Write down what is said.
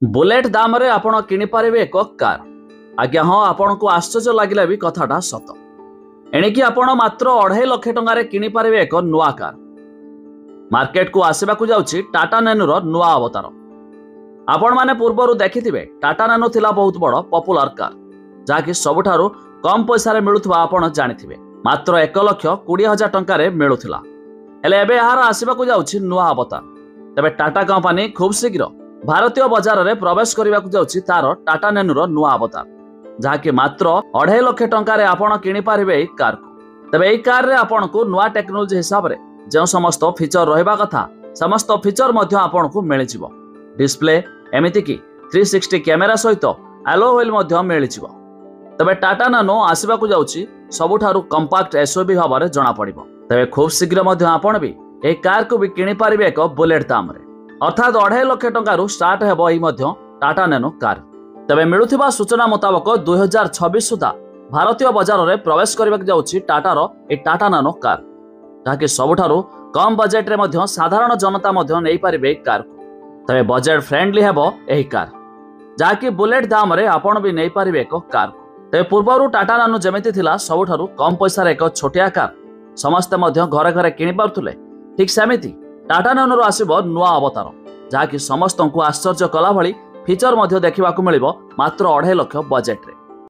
Bullet दाम रे आपण किनी पारिबे एक कार। आज्ञा हाँ, आपण को आश्चर्य लगिला भी कथाटा सत। एणिकी आपण मात्र 2.5 लाख टंका किनी पारिबे एक नुआ कार। मार्केट को आसबाकू जाउछि टाटा नैनो रो नुआ अवतार। आपण माने पूर्वरु देखिथिबे टाटा नैनो थिला बहुत बड़ पॉपुलर कार, जाकि सबुठारु कम पैसा रे मिलुथबा आपण जानिथिबे। मात्र 1,20,000 टंका रे मिलुथिला। हेले एबे यार आसबाकू जाउछि नुआ अवतार। तबे टाटा कंपनी खूब शीघ्र भारतीय बजार रे प्रवेश करने को जाउछि तार टाटा नैनो रो नुआ अवतार, जहाँकि मात्र 2.5 लाख टंका रे आपण किनी पारिबे एई कार को। तबे एई कार रे आपण को नुआ टेक्नोलॉजी हिसाब रे जो समस्त फीचर रहिबा कथा समस्त फीचर मध्य आपण को मिलि जिवो। डिस्प्ले एमिति कि 360 कैमेरा सहित एलो व्हील मध्य मिलि जिवो। तबे टाटा नैनो आसीबा को जाउछि सबुठारु कंपैक्ट एसयूवी भाव रे जणा पड़िबो। तबे खूब शीघ्र मध्य आपण भी एई कार को भी किनी पारिबे एक बुलेट दाम रे, अर्थात 2.5 लाख टंका स्टार्ट हेबो एई मध्य टाटा नैनो कार। तबे मिलुथिबा सूचना मुताबक 2026 सुधा भारतीय बजार रे प्रवेश करबाक जाउछि टाटार ए टाटा नैनो कार, जाकि सबुठारु कम बजेट रे मध्य साधारण जनता मध्य नै पारिबे कार को। तबे बजेट फ्रेंडली हेबो एही कार, जाकि बुलेट दाम रे आपण भी नै पारिबे एक कार को। तबे पूर्वरु टाटा नैनो जेमिति थिला सबुठारु कम पैसा रे एक छोटिया कार समस्त मध्य घरे घरे किनि पारुथुले, ठीक सेमिति टाटा नैनो आसिबो नुआ अवतार, जहाँकि समस्त को आश्चर्य कला भली फीचर मध्य देखा मिलिबो मात्र 2.5 लाख बजेट रे।